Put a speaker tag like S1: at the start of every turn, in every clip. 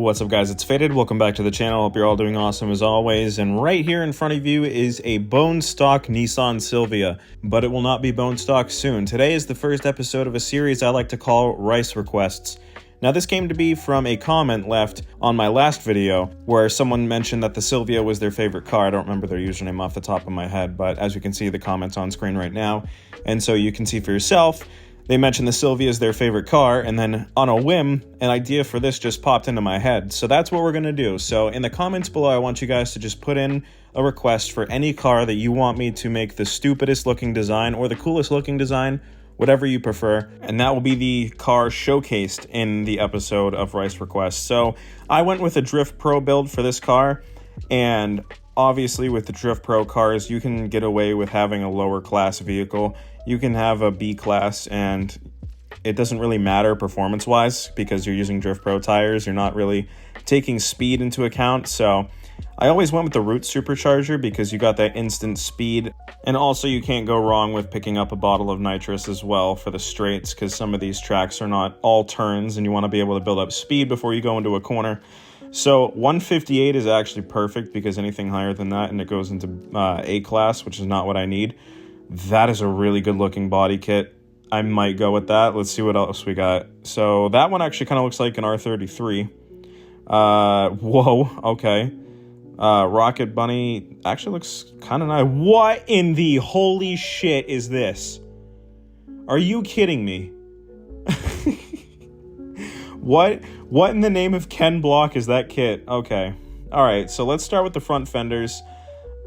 S1: What's up, guys? It's Faded. Welcome back to the channel. Hope you're all doing awesome as always. And right here in front of you is a bone stock Nissan Silvia, but it will not be bone stock soon. Today is the first episode of a series I like to call Rice Requests. Now, this came to be from a comment left on my last video where someone mentioned that the Silvia was their favorite car. I don't remember their username off the top of my head, but as you can see, the comment's on screen right now. And so you can see for yourself, they mentioned the Silvia is their favorite car, and then on a whim, an idea for this just popped into my head. So that's what we're going to do. So in the comments below, I want you guys to just put in a request for any car that you want me to make the stupidest looking design or the coolest looking design, whatever you prefer. And that will be the car showcased in the episode of Rice Requests. So I went with a Drift Pro build for this car, and obviously with the Drift Pro cars, you can get away with having a lower class vehicle. You can have a B class and it doesn't really matter performance-wise because you're using Drift Pro tires. You're not really taking speed into account. So I always went with the Root Supercharger because you got that instant speed. And also you can't go wrong with picking up a bottle of nitrous as well for the straights, because some of these tracks are not all turns and you want to be able to build up speed before you go into a corner. So 158 is actually perfect because anything higher than that and it goes into A class, which is not what I need. That is a really good looking body kit. I might go with that. Let's see what else we got. So that one actually kind of looks like an R33. Whoa, okay. Rocket Bunny actually looks kind of nice. What in the holy shit is this? Are you kidding me? What in the name of Ken Block is that kit? Okay. All right, so let's start with the front fenders.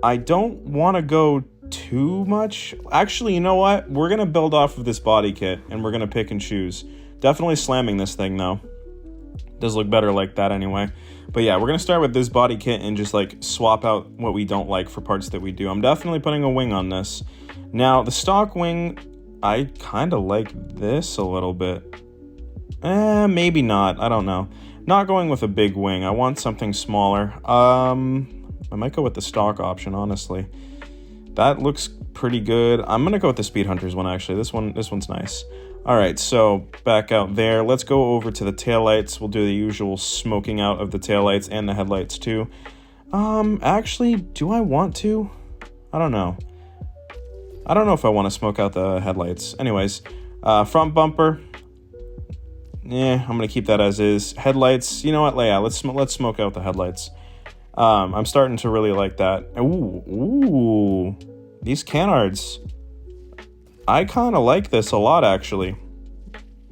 S1: I don't want to go too much. Actually, you know what? We're going to build off of this body kit and we're going to pick and choose. Definitely slamming this thing though. Does look better like that anyway. But yeah, we're going to start with this body kit and just like swap out what we don't like for parts that we do. I'm definitely putting a wing on this. Now, the stock wing, I kind of like this a little bit. Maybe not. I don't know. Not going with a big wing. I want something smaller. I might go with the stock option, honestly. That looks pretty good. I'm going to go with the Speed Hunters one, actually. This one's nice. All right, so back out there. Let's go over to the taillights. We'll do the usual smoking out of the taillights and the headlights, too. Actually, do I want to? I don't know. I don't know if I want to smoke out the headlights. Anyways, front bumper. Yeah, I'm going to keep that as is. Headlights. You know what? Yeah, let's smoke out the headlights. I'm starting to really like that. Ooh, these canards. I kind of like this a lot, actually.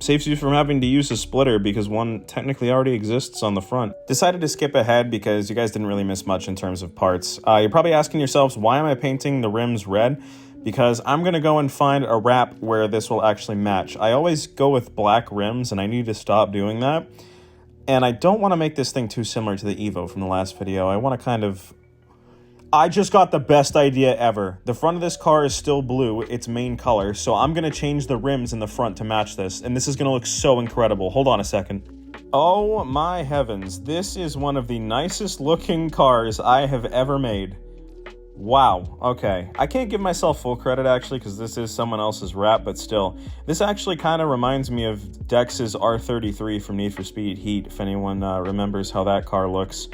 S1: Saves you from having to use a splitter because one technically already exists on the front. Decided to skip ahead because you guys didn't really miss much in terms of parts. You're probably asking yourselves, why am I painting the rims red? Because I'm going to go and find a wrap where this will actually match. I always go with black rims and I need to stop doing that. And I don't want to make this thing too similar to the Evo from the last video. I want to kind of... I just got the best idea ever. The front of this car is still blue, its main color, so I'm going to change the rims in the front to match this, and this is going to look so incredible. Hold on a second. Oh my heavens, this is one of the nicest looking cars I have ever made. Wow, okay. I can't give myself full credit, actually, because this is someone else's wrap, but still. This actually kind of reminds me of Dex's R33 from Need for Speed Heat, if anyone remembers how that car looks.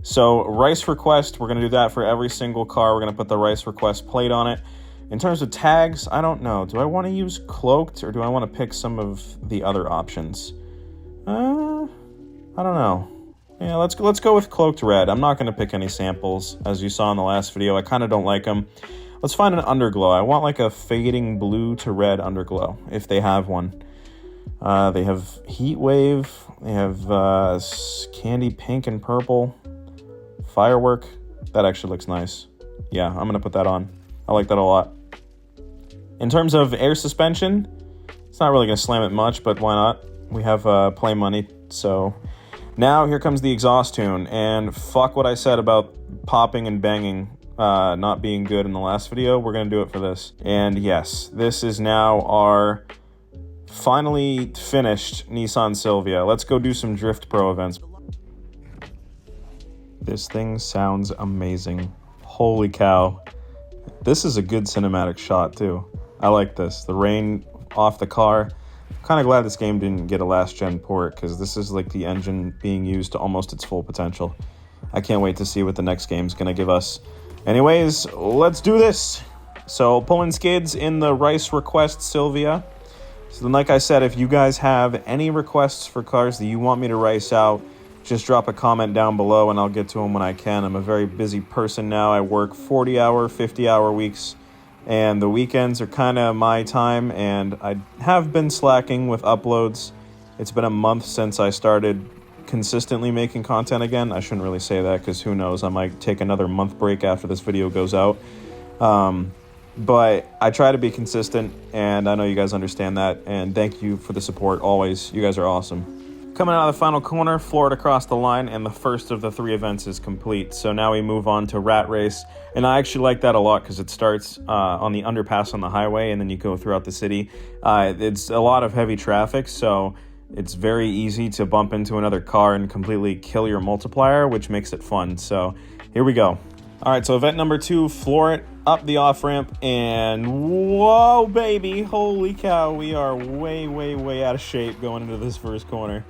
S1: So, Rice Request, we're going to do that for every single car. We're going to put the Rice Request plate on it. In terms of tags, I don't know. Do I want to use cloaked, or do I want to pick some of the other options? I don't know. Yeah, let's go with cloaked red. I'm not going to pick any samples, as you saw in the last video. I kind of don't like them. Let's find an underglow. I want like a fading blue to red underglow, if they have one. They have Heat Wave. They have candy pink and purple. Firework. That actually looks nice. Yeah, I'm going to put that on. I like that a lot. In terms of air suspension, it's not really going to slam it much, but why not? We have play money, so... Now, here comes the exhaust tune, and fuck what I said about popping and banging not being good in the last video. We're going to do it for this. And yes, this is now our finally finished Nissan Silvia. Let's go do some Drift Pro events. This thing sounds amazing. Holy cow. This is a good cinematic shot, too. I like this. The rain off the car. Kind of glad this game didn't get a last gen port, because this is like the engine being used to almost its full potential. I can't wait to see what the next game's gonna give us. Anyways, let's do this. So pulling skids in the rice request, Silvia. So then, like I said, if you guys have any requests for cars that you want me to rice out, just drop a comment down below and I'll get to them when I can. I'm a very busy person now. I work 40-hour, 50-hour weeks, and the weekends are kind of my time, and I have been slacking with uploads. It's been a month since I started consistently making content again. I shouldn't really say that, because who knows, I might take another month break after this video goes out. But I try to be consistent, and I know you guys understand that, and thank you for the support always. You guys are awesome. Coming out of the final corner, floored across the line, and the first of the 3 events is complete. So now we move on to Rat Race, and I actually like that a lot because it starts on the underpass on the highway, and then you go throughout the city. It's a lot of heavy traffic, so it's very easy to bump into another car and completely kill your multiplier, which makes it fun. So here we go. All right, so event number 2, floor it up the off-ramp, and whoa, baby, holy cow, we are way out of shape going into this first corner.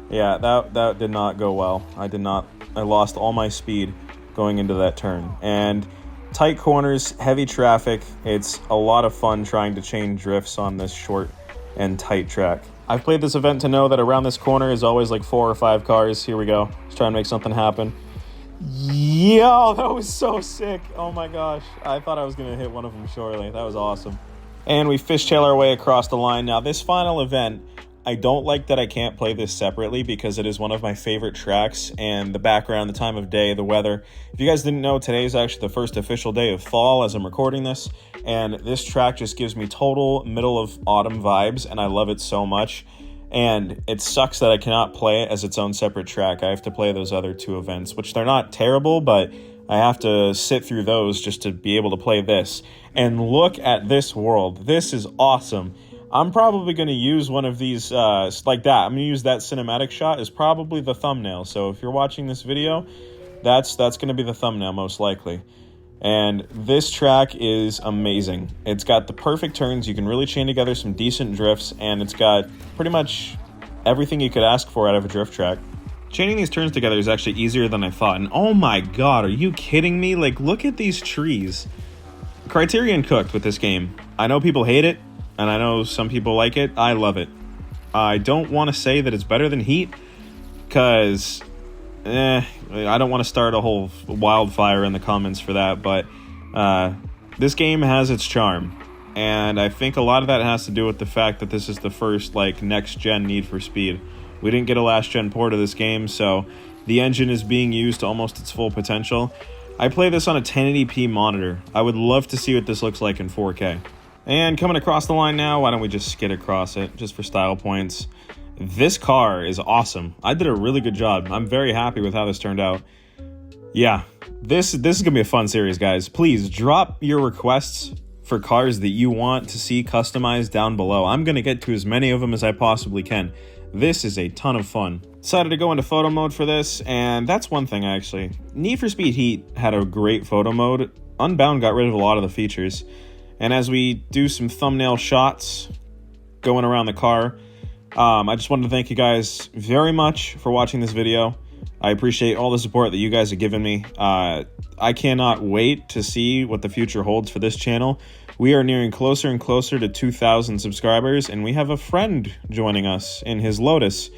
S1: Yeah, that did not go well. I lost all my speed going into that turn. And tight corners, heavy traffic, it's a lot of fun trying to chain drifts on this short and tight track. I've played this event to know that around this corner is always like 4 or 5 cars. Here we go. Let's try and make something happen. Yo, that was so sick. Oh my gosh. I thought I was going to hit one of them shortly. That was awesome. And we fishtail our way across the line. Now, this final event, I don't like that I can't play this separately because it is one of my favorite tracks, and the background, the time of day, the weather. If you guys didn't know, today is actually the first official day of fall as I'm recording this, and this track just gives me total middle of autumn vibes, and I love it so much. And it sucks that I cannot play it as its own separate track. I have to play those other 2 events, which they're not terrible, but I have to sit through those just to be able to play this. And look at this world. This is awesome. I'm probably going to use one of these like that. I'm going to use that cinematic shot as probably the thumbnail. So if you're watching this video, that's going to be the thumbnail most likely. And this track is amazing. It's got the perfect turns. You can really chain together some decent drifts, and it's got pretty much everything you could ask for out of a drift track. Chaining these turns together is actually easier than I thought. And oh my god, are you kidding me? Like, look at these trees. Criterion cooked with this game. I know people hate it, and I know some people like it. I love it. I don't want to say that it's better than Heat, because I don't want to start a whole wildfire in the comments for that, but this game has its charm, and I think a lot of that has to do with the fact that this is the first like next-gen Need for Speed. We didn't get a last-gen port of this game, so the engine is being used to almost its full potential. I play this on a 1080p monitor. I would love to see what this looks like in 4K. And coming across the line now, why don't we just skid across it, just for style points. This car is awesome. I did a really good job. I'm very happy with how this turned out. Yeah, this is going to be a fun series, guys. Please drop your requests for cars that you want to see customized down below. I'm going to get to as many of them as I possibly can. This is a ton of fun. Decided to go into photo mode for this, and that's one thing actually. Need for Speed Heat had a great photo mode. Unbound got rid of a lot of the features. And as we do some thumbnail shots going around the car, I just wanted to thank you guys very much for watching this video. I appreciate all the support that you guys have given me. I cannot wait to see what the future holds for this channel. We are nearing closer and closer to 2,000 subscribers, and we have a friend joining us in his Lotus,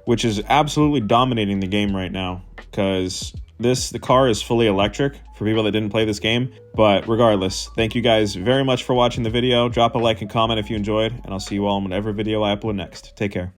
S1: which is absolutely dominating the game right now, because the car is fully electric for people that didn't play this game. But regardless, thank you guys very much for watching the video. Drop a like and comment if you enjoyed, and I'll see you all in whatever video I upload next. Take care.